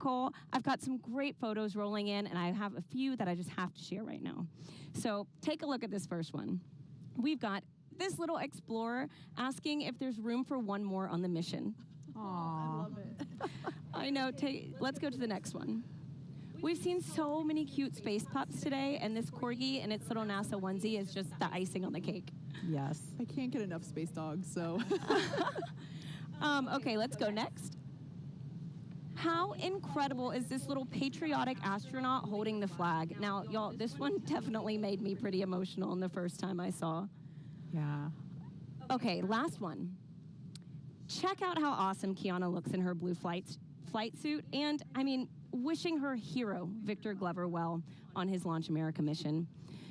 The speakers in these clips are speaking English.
Cole, I've got some great photos rolling in, and I have a few that I just have to share right now. So take a look at this first one. We've got this little explorer asking if there's room for one more on the mission. Aww. I love it. I know. Let's go to the next one. We've seen so many cute space pups today, and this corgi and its little NASA onesie is just the icing on the cake. Yes. I can't get enough space dogs, so. Okay, let's go next. How incredible is this little patriotic astronaut holding the flag? Now, y'all, this one definitely made me pretty emotional the first time I saw. Yeah. Okay, last one. Check out how awesome Kiana looks in her blue flight suit, and, I mean, wishing her hero, Victor Glover, well on his Launch America mission.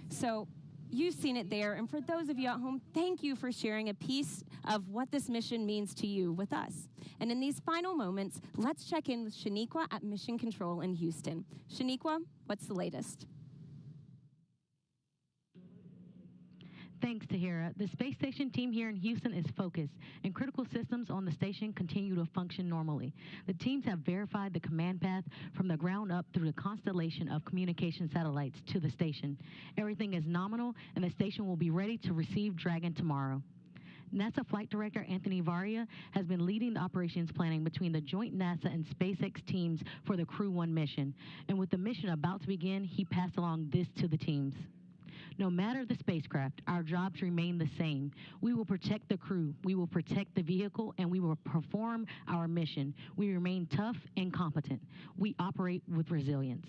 So, you've seen it there, and for those of you at home, thank you for sharing a piece of what this mission means to you with us. And in these final moments, let's check in with Shaniqua at Mission Control in Houston. Shaniqua, what's the latest? Thanks, Tahira. The space station team here in Houston is focused, and critical systems on the station continue to function normally. The teams have verified the command path from the ground up through the constellation of communication satellites to the station. Everything is nominal, and the station will be ready to receive Dragon tomorrow. NASA Flight Director Anthony Varia has been leading the operations planning between the joint NASA and SpaceX teams for the Crew-1 mission. And with the mission about to begin, he passed along this to the teams. No matter the spacecraft, our jobs remain the same. We will protect the crew, we will protect the vehicle, and we will perform our mission. We remain tough and competent. We operate with resilience.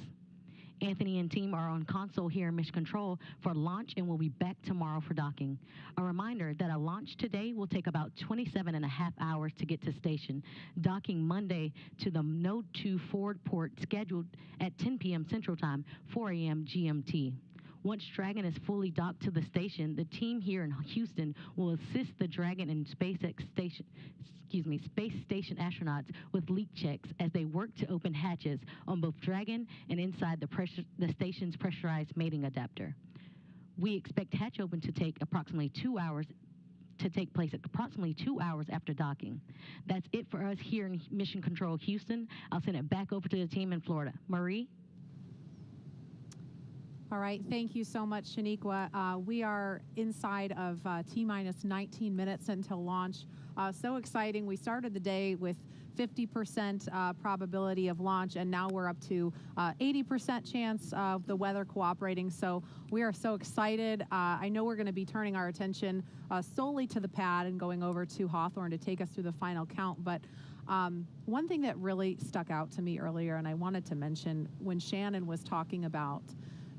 Anthony and team are on console here in Mission Control for launch and will be back tomorrow for docking. A reminder that a launch today will take about 27.5 hours to get to station, docking Monday to the Node 2 forward port scheduled at 10 p.m. Central Time, 4 a.m. GMT. Once Dragon is fully docked to the station, the team here in Houston will assist the Dragon and SpaceX station, space station astronauts with leak checks as they work to open hatches on both Dragon and inside the station's pressurized mating adapter. We expect hatch open to take approximately 2 hours approximately 2 hours after docking. That's it for us here in Mission Control Houston. I'll send it back over to the team in Florida. Marie? All right, thank you so much, Shaniqua. We are inside of T-minus 19 minutes until launch. So exciting. We started the day with 50% probability of launch, and now we're up to 80% chance of the weather cooperating. So we are so excited. I know we're going to be turning our attention solely to the pad and going over to Hawthorne to take us through the final count. But one thing that really stuck out to me earlier, and I wanted to mention, when Shannon was talking about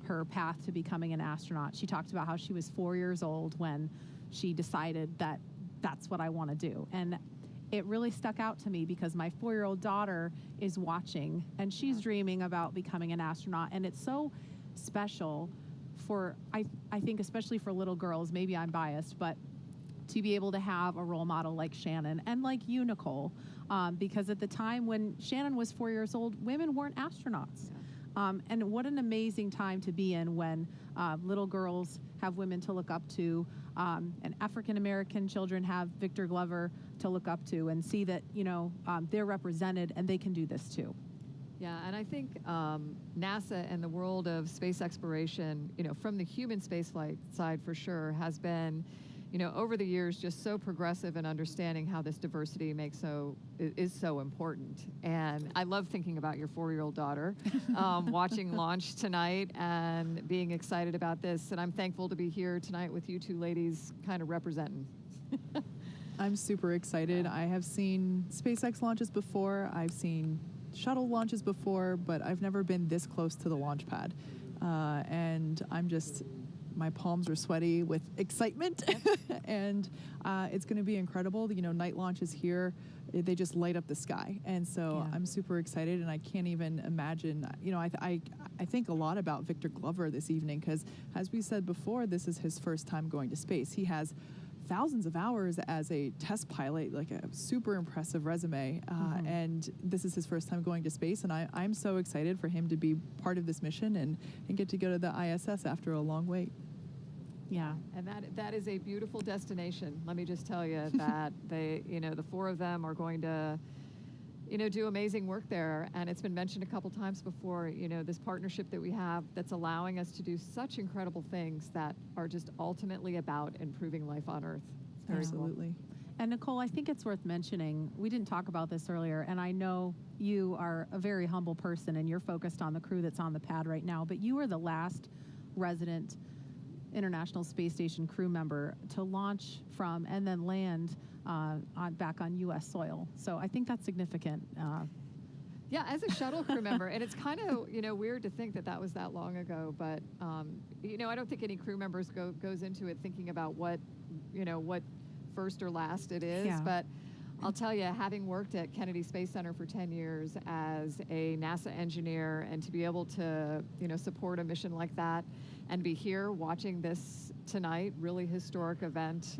her path to becoming an astronaut, she talked about how she was 4 years old when she decided that that's what I want to do. And it really stuck out to me because my 4-year-old daughter is watching and she's dreaming about becoming an astronaut. And it's so special for, I think, especially for little girls, maybe I'm biased, but to be able to have a role model like Shannon and like you, Nicole, because at the time when Shannon was 4 years old, women weren't astronauts. And what an amazing time to be in when little girls have women to look up to, and African-American children have Victor Glover to look up to and see that, you know, they're represented and they can do this too. Yeah, and I think NASA and the world of space exploration, you know, from the human spaceflight side for sure, has been, you know, over the years just so progressive in understanding how this diversity is so important. And I love thinking about your 4-year-old daughter watching launch tonight and being excited about this. And I'm thankful to be here tonight with you two ladies kind of representing. I'm super excited. I have seen SpaceX launches before. I've seen shuttle launches before, but I've never been this close to the launch pad. And I'm just... my palms are sweaty with excitement, and it's going to be incredible. You know, night launches here, they just light up the sky, and so I'm super excited, and I can't even imagine. You know, I think a lot about Victor Glover this evening because, as we said before, this is his first time going to space. He has thousands of hours as a test pilot, like a super impressive resume, and this is his first time going to space, and I'm so excited for him to be part of this mission and get to go to the ISS after a long wait. Yeah, and that is a beautiful destination. Let me just tell you that the 4 of them are going to, do amazing work there. And it's been mentioned a couple times before, this partnership that we have that's allowing us to do such incredible things that are just ultimately about improving life on Earth. It's very cool. Absolutely. And Nicole, I think it's worth mentioning, we didn't talk about this earlier, and I know you are a very humble person and you're focused on the crew that's on the pad right now, but you are the last resident International Space Station crew member to launch from and then land back on U.S. soil. So I think that's significant. Yeah, as a shuttle crew member, and it's kind of weird to think that was that long ago, but I don't think any crew members goes into it thinking about what first or last it is. Yeah. But I'll tell you, having worked at Kennedy Space Center for 10 years as a NASA engineer, and to be able to support a mission like that and be here watching this tonight, really historic event,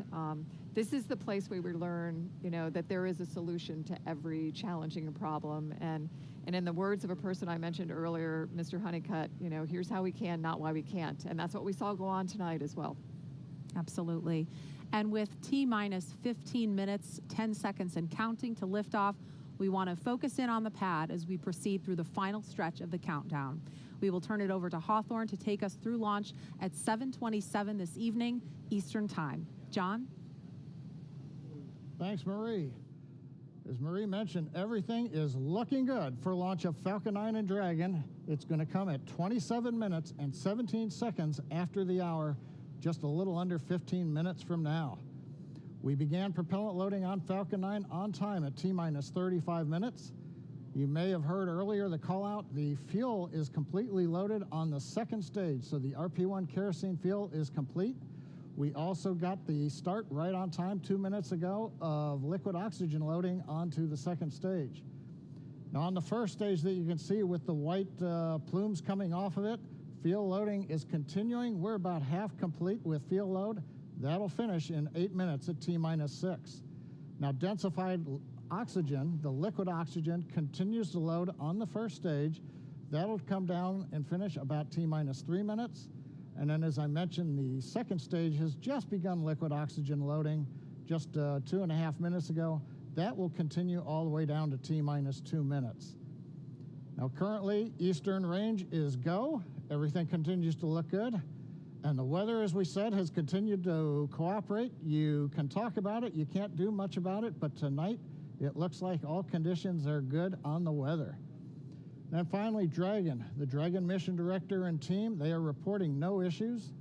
this is the place where we learn that there is a solution to every challenging problem. And in the words of a person I mentioned earlier, Mr. Honeycutt, here's how we can, not why we can't. And that's what we saw go on tonight as well. Absolutely. And with T-minus 15 minutes, 10 seconds, and counting to liftoff, we want to focus in on the pad as we proceed through the final stretch of the countdown. We will turn it over to Hawthorne to take us through launch at 7:27 this evening, Eastern Time. John? Thanks, Marie. As Marie mentioned, everything is looking good for launch of Falcon 9 and Dragon. It's going to come at 27 minutes and 17 seconds after the hour, just a little under 15 minutes from now. We began propellant loading on Falcon 9 on time at T-minus 35 minutes. You may have heard earlier the call out. The fuel is completely loaded on the second stage, so the RP1 kerosene fuel is complete. We also got the start right on time 2 minutes ago of liquid oxygen loading onto the second stage. Now on the first stage that you can see with the white plumes coming off of it, fuel loading is continuing. We're about half complete with fuel load. That'll finish in 8 minutes at T-minus 6. Now densified oxygen, the liquid oxygen, continues to load on the first stage. That'll come down and finish about T-minus 3 minutes. And then, as I mentioned, the second stage has just begun liquid oxygen loading just 2.5 minutes ago. That will continue all the way down to T-minus 2 minutes. Now, currently, Eastern Range is go. Everything continues to look good. And the weather, as we said, has continued to cooperate. You can talk about it. You can't do much about it. But tonight, it looks like all conditions are good on the weather. And finally, Dragon. The Dragon mission director and team, they are reporting no issues.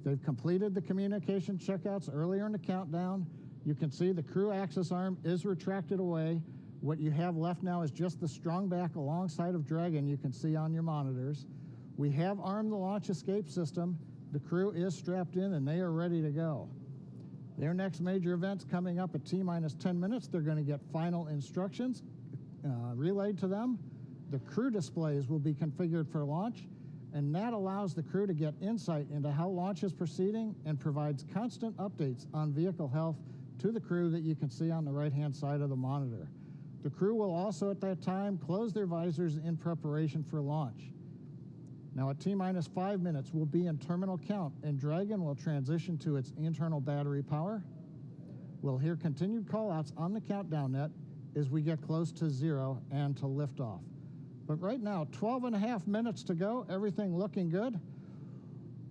They've completed the communication checkouts earlier in the countdown. You can see the crew access arm is retracted away. What you have left now is just the strong back alongside of Dragon you can see on your monitors. We have armed the launch escape system. The crew is strapped in and they are ready to go. Their next major event's coming up at T-minus 10 minutes. They're going to get final instructions relayed to them. The crew displays will be configured for launch, and that allows the crew to get insight into how launch is proceeding and provides constant updates on vehicle health to the crew that you can see on the right-hand side of the monitor. The crew will also at that time close their visors in preparation for launch. Now at T-minus 5 minutes, we'll be in terminal count, and Dragon will transition to its internal battery power. We'll hear continued call-outs on the countdown net as we get close to 0 and to liftoff. But right now, 12.5 minutes to go, everything looking good.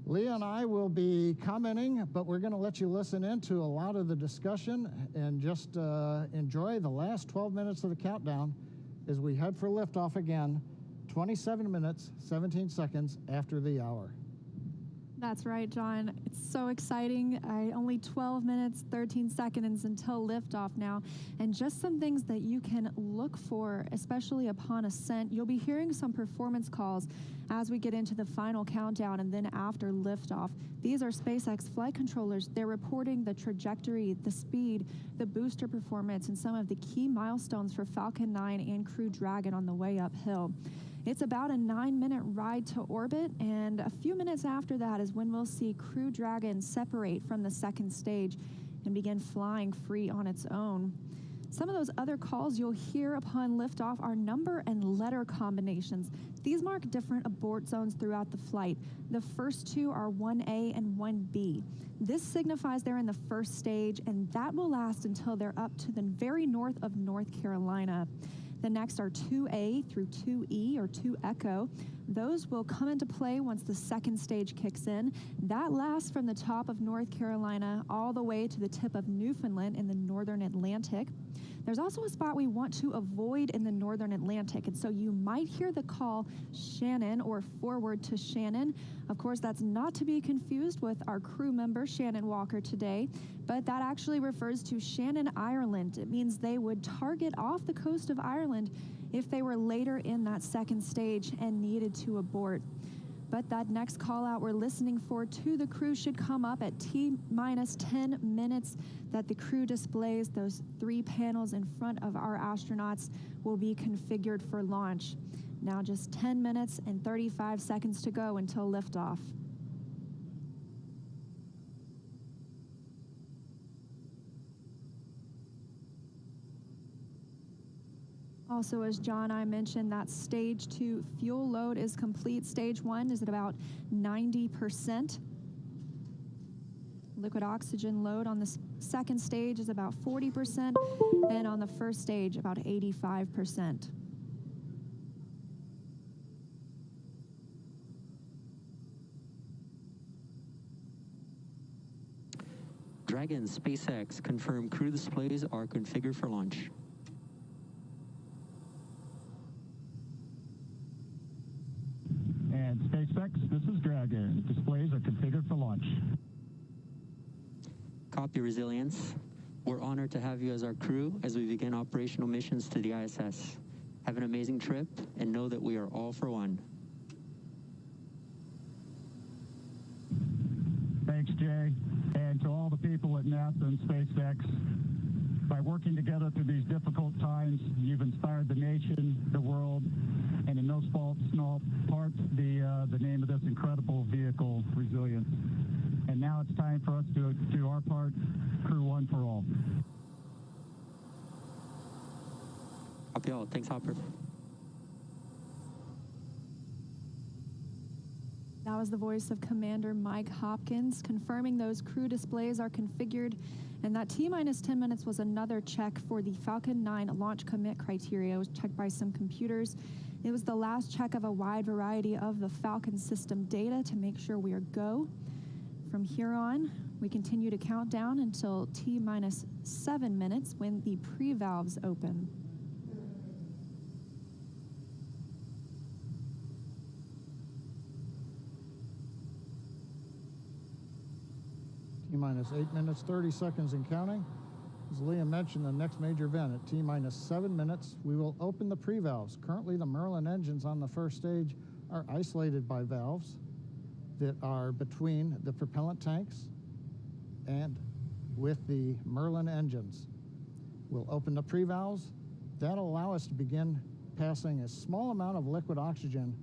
Leah and I will be commenting, but we're going to let you listen into a lot of the discussion and just enjoy the last 12 minutes of the countdown as we head for liftoff again, 27 minutes, 17 seconds after the hour. That's right, John. It's so exciting. Only 12 minutes, 13 seconds until liftoff now. And just some things that you can look for, especially upon ascent. You'll be hearing some performance calls as we get into the final countdown and then after liftoff. These are SpaceX flight controllers. They're reporting the trajectory, the speed, the booster performance, and some of the key milestones for Falcon 9 and Crew Dragon on the way uphill. It's about a 9-minute ride to orbit, and a few minutes after that is when we'll see Crew Dragon separate from the second stage and begin flying free on its own. Some of those other calls you'll hear upon liftoff are number and letter combinations. These mark different abort zones throughout the flight. The first two are 1A and 1B. This signifies they're in the first stage, and that will last until they're up to the very north of North Carolina. The next are 2A through 2E or 2 Echo. Those will come into play once the second stage kicks in. That lasts from the top of North Carolina all the way to the tip of Newfoundland in the northern Atlantic. There's also a spot we want to avoid in the northern Atlantic, and so you might hear the call Shannon or forward to Shannon. Of course, that's not to be confused with our crew member, Shannon Walker, today, but that actually refers to Shannon, Ireland. It means they would target off the coast of Ireland if they were later in that second stage and needed to abort. But that next call out we're listening for to the crew should come up at T-minus 10 minutes that the crew displays. Those 3 panels in front of our astronauts will be configured for launch. Now just 10 minutes and 35 seconds to go until liftoff. Also, as John and I mentioned, that stage 2 fuel load is complete. Stage 1 is at about 90%. Liquid oxygen load on the second stage is about 40%, and on the first stage, about 85%. Dragon, SpaceX, confirm crew displays are configured for launch. And SpaceX, this is Dragon. Displays are configured for launch. Copy, Resilience. We're honored to have you as our crew as we begin operational missions to the ISS. Have an amazing trip and know that we are all for one. Thanks, Jay. And to all the people at NASA and SpaceX, by working together through these difficult times, you've inspired the nation, the world, and in no small part, the name of this incredible vehicle, Resilience. And now it's time for us to do our part, Crew-1 for all. Copy all. Thanks, Hopper. That was the voice of Commander Mike Hopkins confirming those crew displays are configured, and that T-minus 10 minutes was another check for the Falcon 9 launch commit criteria. It was checked by some computers. It was the last check of a wide variety of the Falcon system data to make sure we are go. From here on, we continue to count down until T-minus 7 minutes when the pre-valves open. T-minus 8 minutes, 30 seconds and counting. As Liam mentioned, the next major event at T-minus 7 minutes, we will open the pre-valves. Currently, the Merlin engines on the first stage are isolated by valves that are between the propellant tanks and with the Merlin engines. We'll open the pre-valves. That'll allow us to begin passing a small amount of liquid oxygen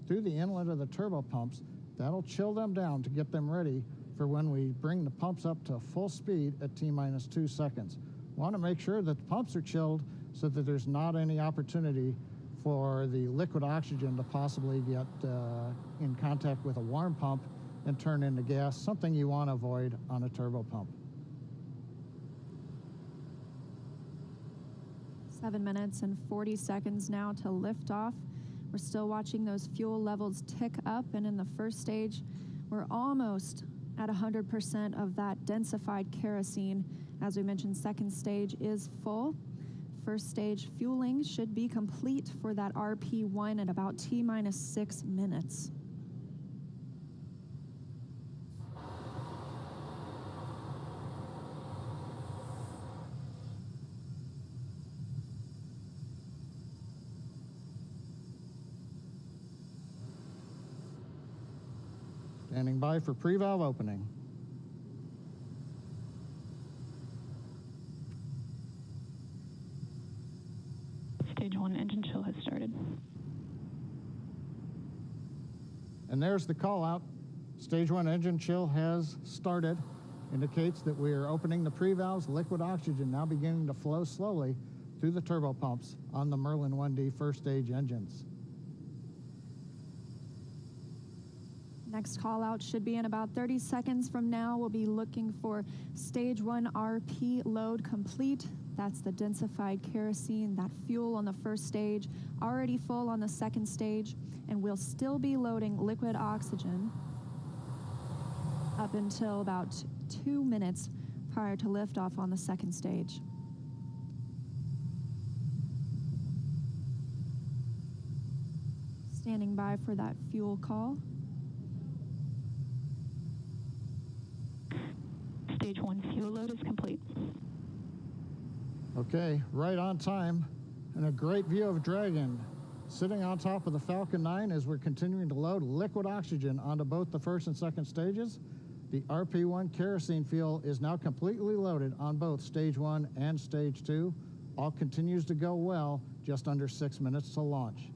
through the inlet of the turbo pumps. That'll chill them down to get them ready for when we bring the pumps up to full speed at T-minus 2 seconds. We want to make sure that the pumps are chilled so that there's not any opportunity for the liquid oxygen to possibly get in contact with a warm pump and turn into gas, something you want to avoid on a turbo pump. 7 minutes and 40 seconds now to liftoff. We're still watching those fuel levels tick up, and in the first stage, we're almost at 100% of that densified kerosene. As we mentioned, second stage is full. First stage fueling should be complete for that RP1 at about T-minus 6 minutes. Standing by for pre-valve opening. Stage 1 engine chill has started. And there's the call out. Stage 1 engine chill has started. Indicates that we are opening the pre-valves. Liquid oxygen now beginning to flow slowly through the turbo pumps on the Merlin 1D first stage engines. Next call out should be in about 30 seconds from now. We'll be looking for stage 1 RP load complete. That's the densified kerosene, that fuel on the first stage, already full on the second stage, and we'll still be loading liquid oxygen up until about 2 minutes prior to liftoff on the second stage. Standing by for that fuel call. Stage 1 fuel load is complete. Okay, right on time, and a great view of Dragon sitting on top of the Falcon 9 as we're continuing to load liquid oxygen onto both the first and second stages. The RP-1 kerosene fuel is now completely loaded on both Stage 1 and Stage 2. All continues to go well, just under 6 minutes to launch.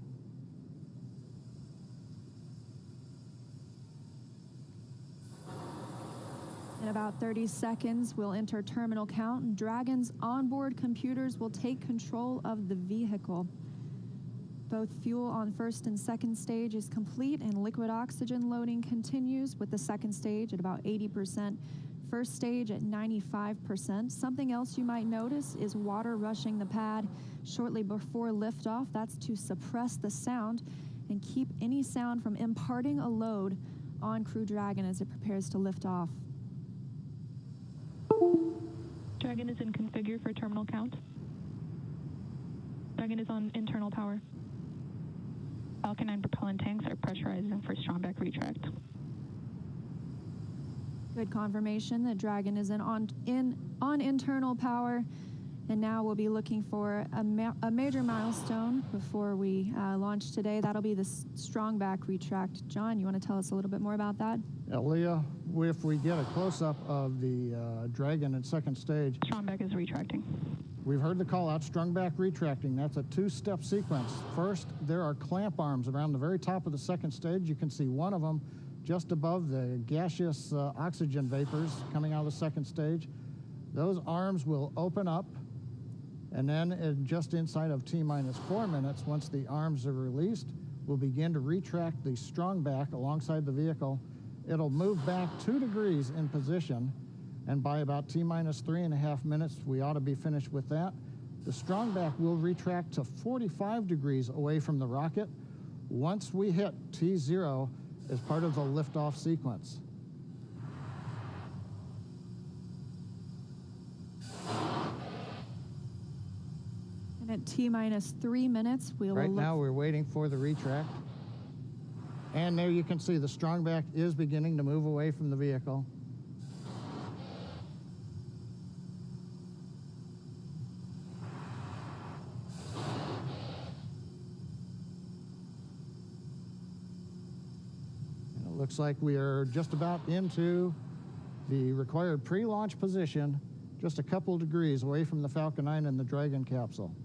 In about 30 seconds, we'll enter terminal count, and Dragon's onboard computers will take control of the vehicle. Both fuel on first and second stage is complete, and liquid oxygen loading continues with the second stage at about 80%, first stage at 95%. Something else you might notice is water rushing the pad shortly before liftoff. That's to suppress the sound and keep any sound from imparting a load on Crew Dragon as it prepares to lift off. Dragon is in configure for terminal count. Dragon is on internal power. Falcon 9 propellant tanks are pressurizing for strongback retract. Good confirmation that Dragon is on internal power, and now we'll be looking for a major milestone before we launch today. That'll be the strongback retract. John, you want to tell us a little bit more about that? Yeah, Leah, if we get a close-up of the Dragon at second stage. Strongback is retracting. We've heard the call out, strongback retracting. That's a two-step sequence. First, there are clamp arms around the very top of the second stage. You can see one of them just above the gaseous oxygen vapors coming out of the second stage. Those arms will open up, and then just inside of T-minus 4 minutes, once the arms are released, we'll begin to retract the strongback alongside the vehicle. It'll move back 2 degrees in position, and by about T-minus 3.5 minutes, we ought to be finished with that. The strongback will retract to 45 degrees away from the rocket once we hit T0 as part of the liftoff sequence. And at T-minus 3 minutes, Right now, we're waiting for the retract. And there you can see the strongback is beginning to move away from the vehicle. And it looks like we are just about into the required pre-launch position, just a couple degrees away from the Falcon 9 and the Dragon capsule.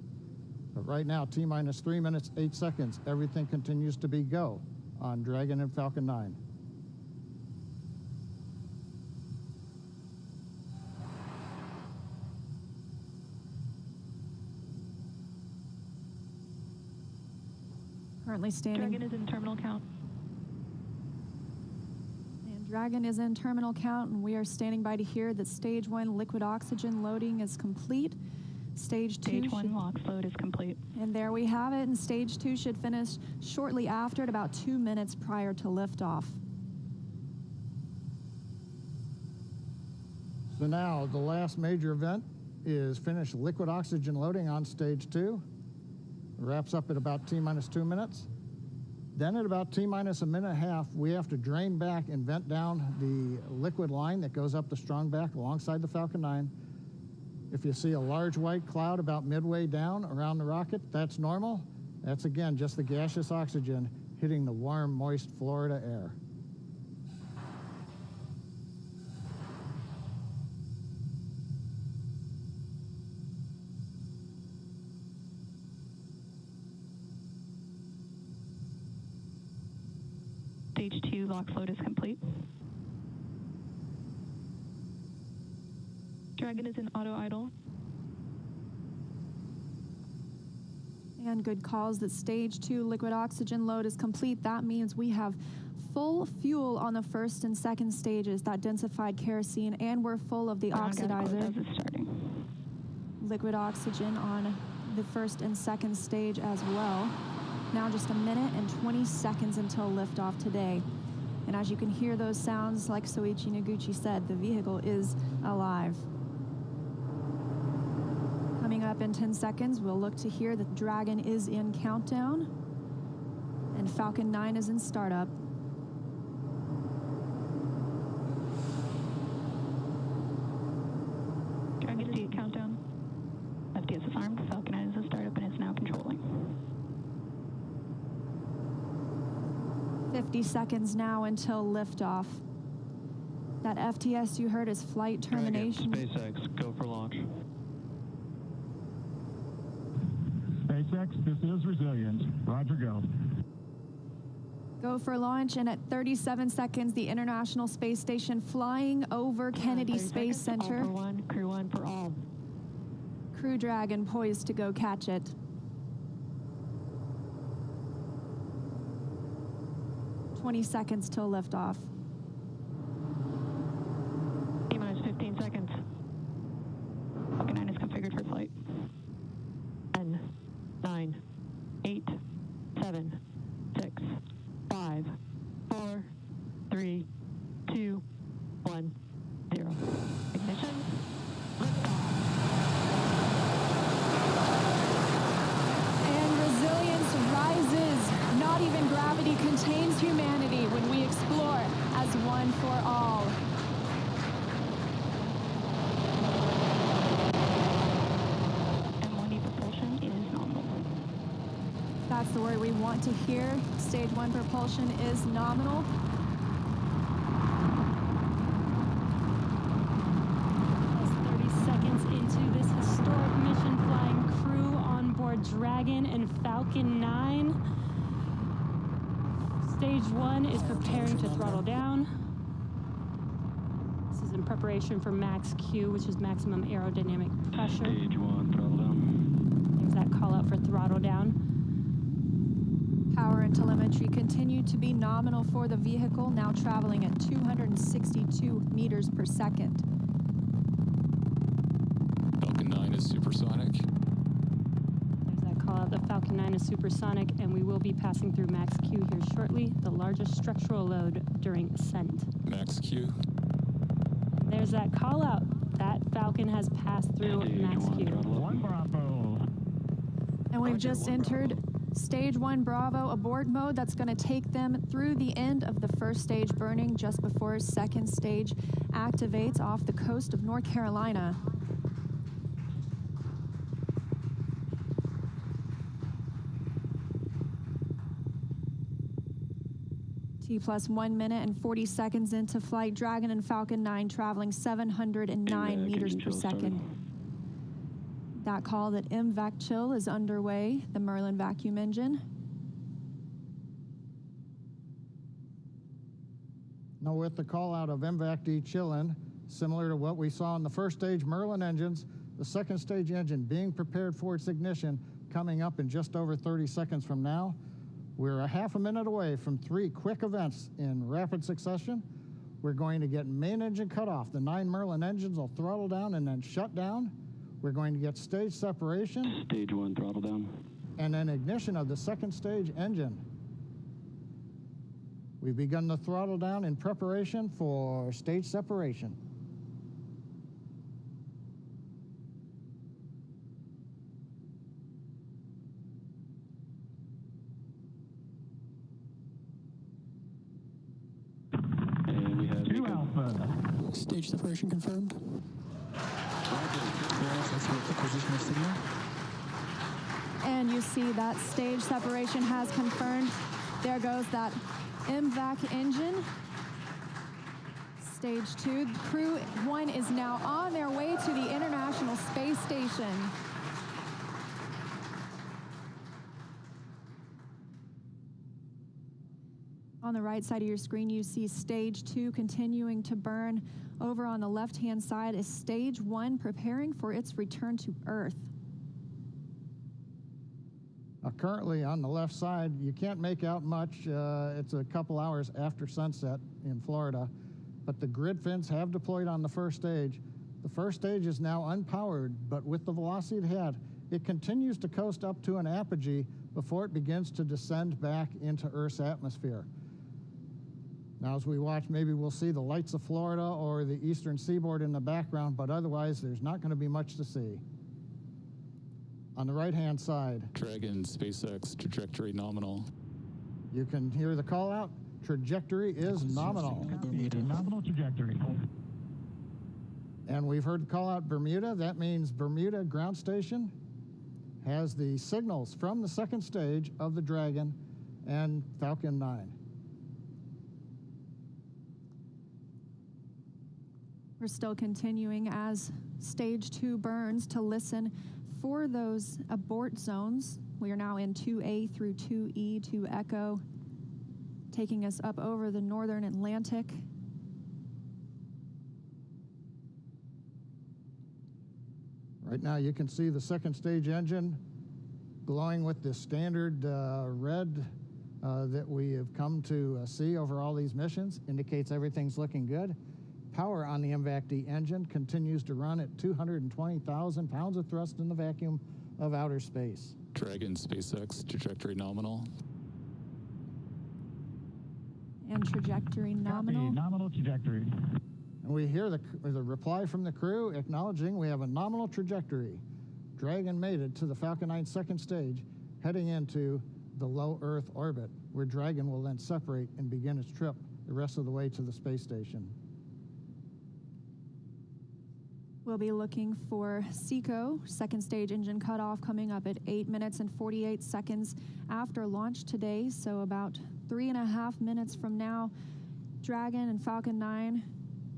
But right now, T-minus 3 minutes, 8 seconds, everything continues to be go on Dragon and Falcon 9. Currently standing. Dragon is in terminal count. And Dragon is in terminal count, and we are standing by to hear that Stage 1 liquid oxygen loading is complete. Stage 2 Stage 1 LOX load is complete. And there we have it, and Stage 2 should finish shortly after at about 2 minutes prior to liftoff. So now the last major event is finished liquid oxygen loading on Stage 2. It wraps up at about T-minus 2 minutes. Then at about T-minus a minute and a half, we have to drain back and vent down the liquid line that goes up the strongback alongside the Falcon 9. If you see a large white cloud about midway down around the rocket, that's normal. That's, again, just the gaseous oxygen hitting the warm, moist Florida air. Stage 2 LOX load is complete. Dragon is in auto idle. And good calls that Stage 2 liquid oxygen load is complete. That means we have full fuel on the first and second stages, that densified kerosene, and we're full of the oxidizer. liquid oxygen on the first and second stage as well. Now just a minute and 20 seconds until liftoff today. And as you can hear those sounds, like Soichi Noguchi said, the vehicle is alive. Coming up in 10 seconds, we'll look to hear that Dragon is in countdown and Falcon 9 is in startup. Dragon to countdown. FTS is armed. Falcon 9 is in startup and is now controlling. 50 seconds now until liftoff. That FTS you heard is flight termination. Dragon, SpaceX, go for launch. SpaceX, this is Resilient. Roger, go. Go for launch, and at 37 seconds, the International Space Station flying over Kennedy Space Center. All for one, Crew-1 for all. Crew Dragon poised to go catch it. 20 seconds till liftoff. T-minus 15 seconds. Falcon 9 is configured for flight. 10, 9, 8, 7, 6, 5, 4, 3, 2, 1, 0. Ignition. And resilience rises. Not even gravity contains humanity when we explore as one for all. M1E propulsion is nominal. That's the word we want to hear. Stage 1 propulsion is nominal. Into this historic mission, flying crew on board Dragon and Falcon 9. Stage 1 is preparing to throttle down. This is in preparation for max Q, which is maximum aerodynamic pressure. Stage 1, throttle down. There's that call out for throttle down. Power and telemetry continue to be nominal for the vehicle, now traveling at 262 meters per second. Falcon 9 is supersonic. There's that call out. The Falcon 9 is supersonic, and we will be passing through max Q here shortly, the largest structural load during ascent. Max Q. There's that call out. That Falcon has passed through max Q. 1 Bravo. And we've just entered Stage 1 Bravo abort mode. That's going to take them through the end of the first stage burning just before second stage activates off the coast of North Carolina. T plus 1 minute and 40 seconds into flight. Dragon and Falcon 9 traveling 709 meters per second. That call that MVAC chill is underway, the Merlin vacuum engine. Now with the call out of MVAC-D chillin, similar to what we saw in the first stage Merlin engines, the second stage engine being prepared for its ignition coming up in just over 30 seconds from now. We're a half a minute away from 3 quick events in rapid succession. We're going to get main engine cut off. The 9 Merlin engines will throttle down and then shut down. We're going to get stage separation. Stage 1, throttle down. And then ignition of the second stage engine. We've begun the throttle down in preparation for stage separation. And we have 2 Alpha. Stage separation confirmed. Acquisition of signal. And you see that stage separation has confirmed. There goes that MVAC engine. Stage 2. Crew-1 is now on their way to the International Space Station. On the right side of your screen, you see Stage 2 continuing to burn. Over on the left-hand side is Stage 1 preparing for its return to Earth. Currently on the left side, you can't make out much. It's a couple hours after sunset in Florida, but the grid fins have deployed on the first stage. The first stage is now unpowered, but with the velocity it had, it continues to coast up to an apogee before it begins to descend back into Earth's atmosphere. Now, as we watch, maybe we'll see the lights of Florida or the eastern seaboard in the background, but otherwise there's not going to be much to see. On the right-hand side, Dragon SpaceX trajectory nominal. you can hear the call out. Trajectory is nominal. Nominal trajectory. And we've heard the call out Bermuda. That means Bermuda ground station has the signals from the second stage of the Dragon and Falcon 9. We're still continuing as stage 2 burns to listen for those abort zones. We are now in 2A through 2E to Echo, taking us up over the northern Atlantic. Right now you can see the second stage engine glowing with the standard red that we have come to see over all these missions. Indicates everything's looking good. Power on the MVAC-D engine continues to run at 220,000 pounds of thrust in the vacuum of outer space. Dragon SpaceX trajectory nominal. And trajectory nominal. Copy, nominal trajectory. And we hear the reply from the crew acknowledging we have a nominal trajectory. Dragon made it to the Falcon 9 second stage, heading into the low Earth orbit, where Dragon will then separate and begin its trip the rest of the way to the space station. We'll be looking for SECO, second stage engine cutoff, coming up at 8 minutes and 48 seconds after launch today. So about 3.5 minutes from now, Dragon and Falcon 9,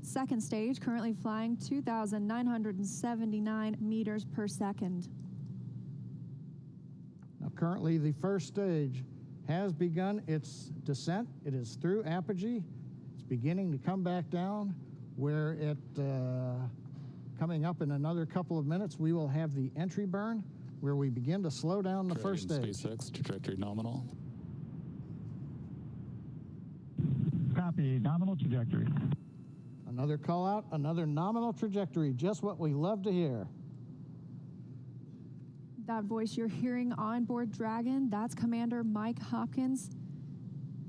second stage, currently flying 2,979 meters per second. Now, currently, the first stage has begun its descent. It is through apogee. It's beginning to come back down, where it coming up in another couple of minutes, we will have the entry burn, where we begin to slow down the Dragon first stage. SpaceX trajectory nominal. Copy, nominal trajectory. Another call out, another nominal trajectory, just what we love to hear. That voice you're hearing on board Dragon, that's Commander Mike Hopkins,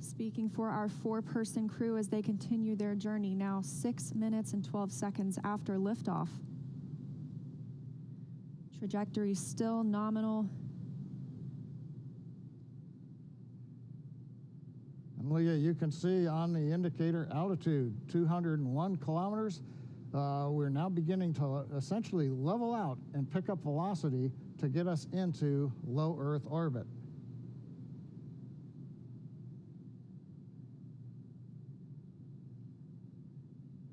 speaking for our 4-person crew as they continue their journey, now 6 minutes and 12 seconds after liftoff. Trajectory still nominal. And Leah, you can see on the indicator altitude, 201 kilometers. We're now beginning to essentially level out and pick up velocity to get us into low Earth orbit.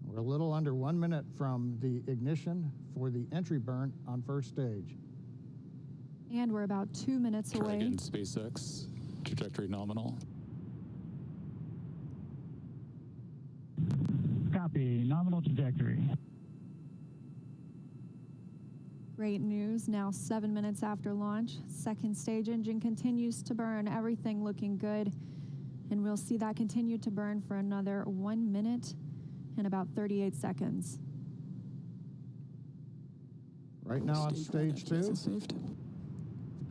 We're a little under 1 minute from the ignition for the entry burn on first stage. And we're about 2 minutes away. Dragon SpaceX trajectory nominal. Copy, nominal trajectory. Great news, now 7 minutes after launch. Second stage engine continues to burn, everything looking good. And we'll see that continue to burn for another 1 minute and about 38 seconds. Right now on stage 2, the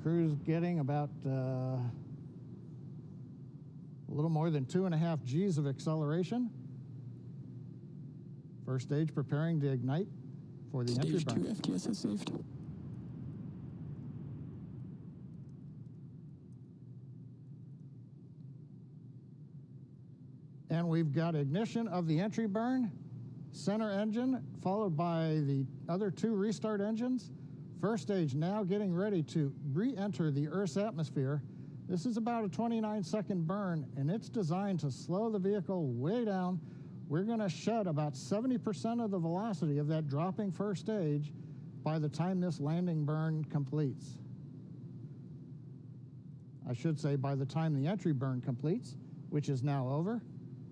crew's getting about a little more than 2.5 G's of acceleration. First stage preparing to ignite for the entry burn. Stage 2 FTS is saved. And we've got ignition of the entry burn, center engine, followed by the other 2 restart engines. First stage now getting ready to re-enter the Earth's atmosphere. This is about a 29-second burn, and it's designed to slow the vehicle way down. We're going to shed about 70% of the velocity of that dropping first stage by the time this landing burn completes. I should say by the time the entry burn completes, which is now over.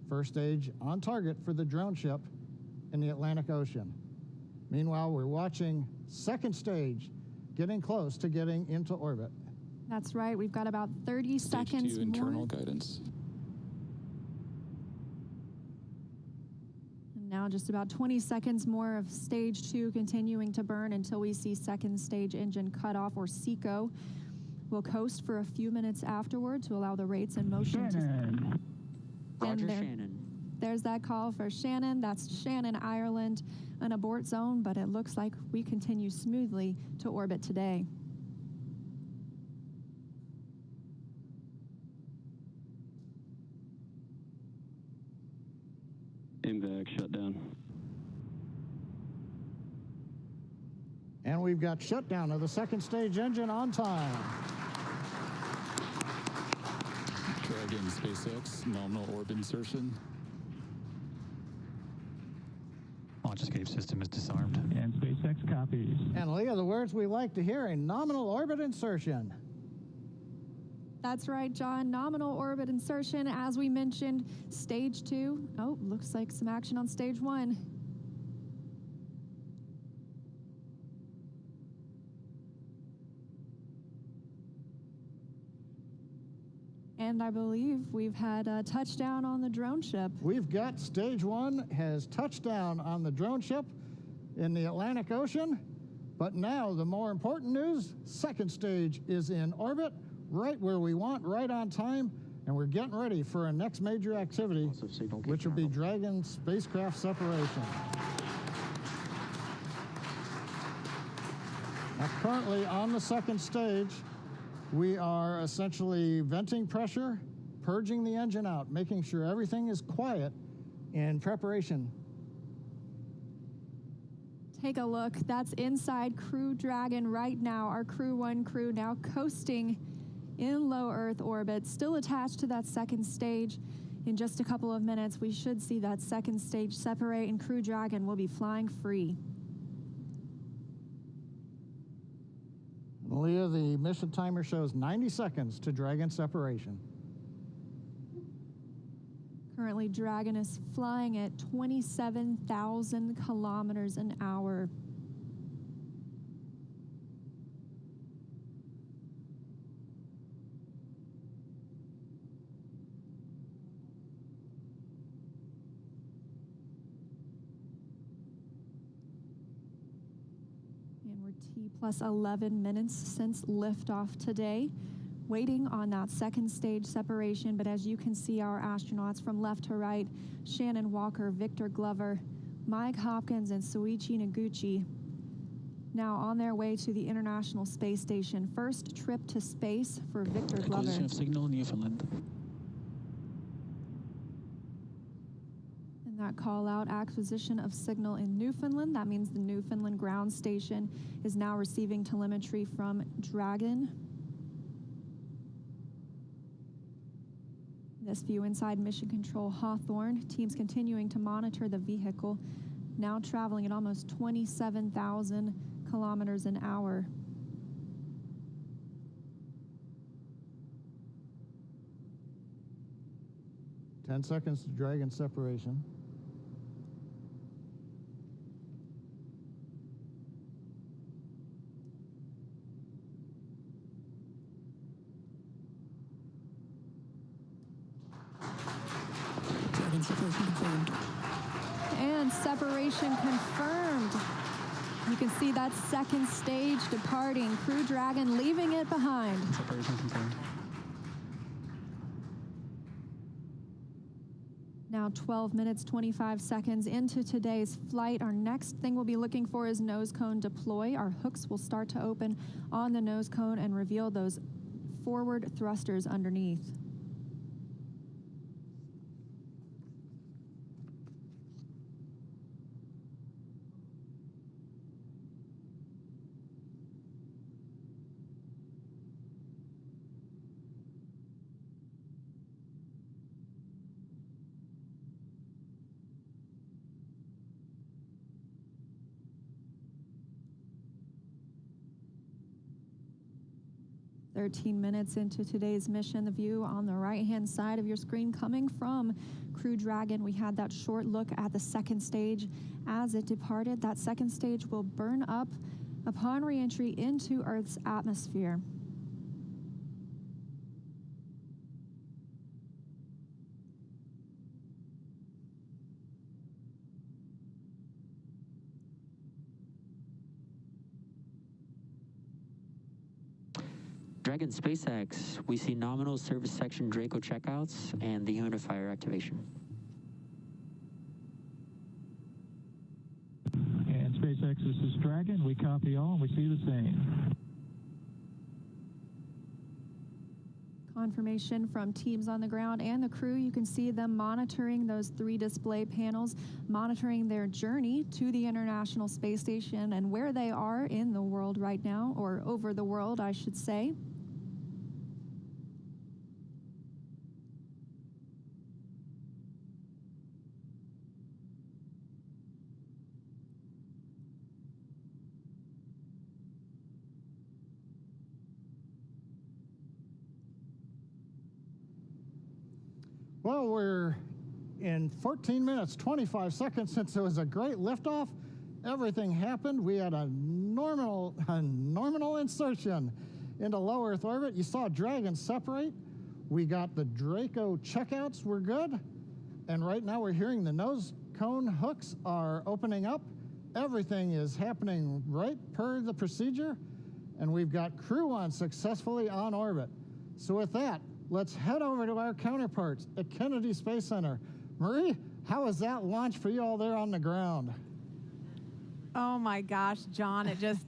First stage on target for the drone ship in the Atlantic Ocean. Meanwhile, we're watching second stage getting close to getting into orbit. That's right, we've got about 30 seconds Stage 2 internal more. guidance. And Now just about 20 seconds more of stage 2 continuing to burn until we see second stage engine cut off, or SECO. We'll coast for a few minutes afterward to allow the rates in motion to... Roger, Shannon. There's that call for Shannon. That's Shannon, Ireland, an abort zone, but it looks like we continue smoothly to orbit today. MVAC shut down. And we've got shutdown of the second stage engine on time. Dragon SpaceX, nominal orbit insertion. Launch escape system is disarmed. And SpaceX copies. And Leah, the words we like to hear in nominal orbit insertion. That's right, John. Nominal orbit insertion, as we mentioned, stage 2. Oh, looks like some action on stage 1. And I believe we've had a touchdown on the drone ship. We've got stage 1 has touched down on the drone ship in the Atlantic Ocean. But now the more important news, second stage is in orbit, right where we want, right on time, and we're getting ready for our next major activity, which will be Dragon spacecraft separation. Now, currently on the second stage, we are essentially venting pressure, purging the engine out, making sure everything is quiet in preparation. Take a look. That's inside Crew Dragon right now. Our Crew-1 crew now coasting in low Earth orbit, still attached to that second stage. In just a couple of minutes, we should see that second stage separate, and Crew Dragon will be flying free. Leah, the mission timer shows 90 seconds to Dragon separation. Currently, Dragon is flying at 27,000 kilometers an hour. And we're T plus 11 minutes since liftoff today, waiting on that second stage separation. But as you can see, our astronauts from left to right, Shannon Walker, Victor Glover, Mike Hopkins, and Soichi Noguchi, now on their way to the International Space Station. First trip to space for Victor Glover. Acquisition of signal in Newfoundland. And that call out, acquisition of signal in Newfoundland. That means the Newfoundland ground station is now receiving telemetry from Dragon. This view inside Mission Control Hawthorne. Teams continuing to monitor the vehicle, now traveling at almost 27,000 kilometers an hour. Ten seconds to Dragon separation. Separation confirmed. And separation confirmed. You can see that second stage departing. Crew Dragon leaving it behind. Separation confirmed. Now 12 minutes, 25 seconds into today's flight. Our next thing we'll be looking for is nose cone deploy. Our hooks will start to open on the nose cone and reveal those forward thrusters underneath. "13 minutes into today's mission. The view on the right-hand side of your screen coming from Crew Dragon. We had that short look at the second stage as it departed. That second stage will burn up upon re-entry into Earth's atmosphere. Dragon SpaceX, we see nominal service section Draco checkouts and the humidifier activation. And SpaceX, this is Dragon. We copy all and we see the same. Confirmation from teams on the ground and the crew. You can see them monitoring those 3 display panels, monitoring their journey to the International Space Station and where they are in the world right now, or over the world, I should say. Well, we're in 14 minutes, 25 seconds since it was a great liftoff. Everything happened. We had a nominal insertion into low Earth orbit. You saw Dragon separate. We got the Draco checkouts were good. And right now we're hearing the nose cone hooks are opening up. Everything is happening right per the procedure. And we've got Crew-1 successfully on orbit. So with that, let's head over to our counterparts at Kennedy Space Center. Marie, how was that launch for you all there on the ground? Oh my gosh, John, it just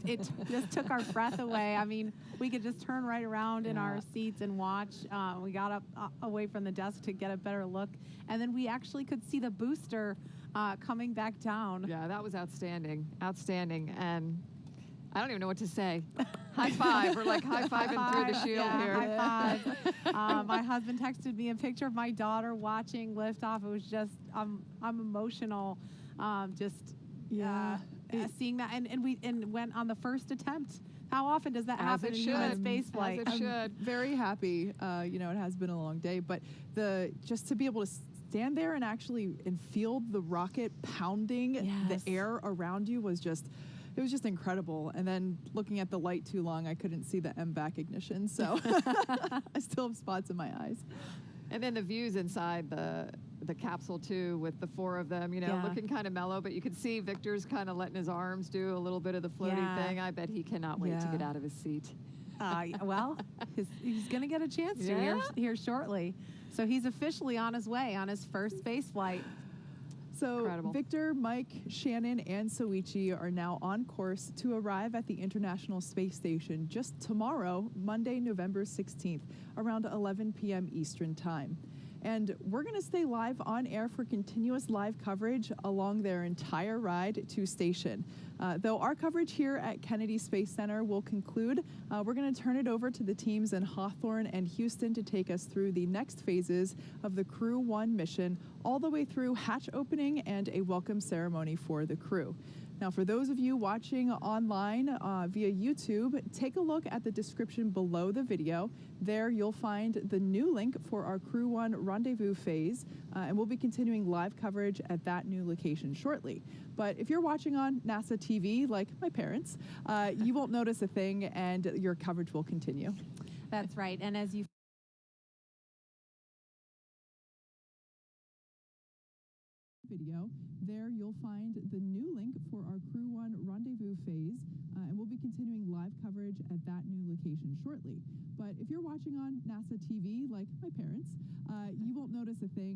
took our breath away. I mean, we could just turn right around in our seats and watch. We got up away from the desk to get a better look, and then we actually could see the booster coming back down. Yeah, that was outstanding, and I don't even know what to say. High five. We're like high-fiving through the shield here. High five. My husband texted me a picture of my daughter watching liftoff. It was just, I'm emotional, seeing that. And we went on the first attempt. How often does that happen in human space flight? As it should. I'm very happy. It has been a long day, but just to be able to stand there and actually feel the rocket pounding the air around you was just. It was just incredible. And then looking at the light too long, I couldn't see the MVAC ignition. So I still have spots in my eyes. And then the views inside the capsule too, with the 4 of them, looking kind of mellow, but you could see Victor's kind of letting his arms do a little bit of the floaty thing. I bet he cannot wait to get out of his seat. Well, he's going to get a chance to here shortly. So he's officially on his way on his first space flight. So Incredible. Victor, Mike, Shannon, and Soichi are now on course to arrive at the International Space Station just tomorrow, Monday, November 16th, around 11 p.m. Eastern Time. And we're going to stay live on air for continuous live coverage along their entire ride to station. Though our coverage here at Kennedy Space Center will conclude, we're going to turn it over to the teams in Hawthorne and Houston to take us through the next phases of the Crew-1 mission, all the way through hatch opening and a welcome ceremony for the crew. Now, for those of you watching online via YouTube, take a look at the description below the video. There you'll find the new link for our Crew-1 rendezvous phase, and we'll be continuing live coverage at that new location shortly. But if you're watching on NASA TV, like my parents, you won't notice a thing, and your coverage will continue. That's right. And as you video, there you'll find the new link for our Crew-1 rendezvous phase, and we'll be continuing live coverage at that new location shortly. But if you're watching on NASA TV, like my parents, you won't notice a thing.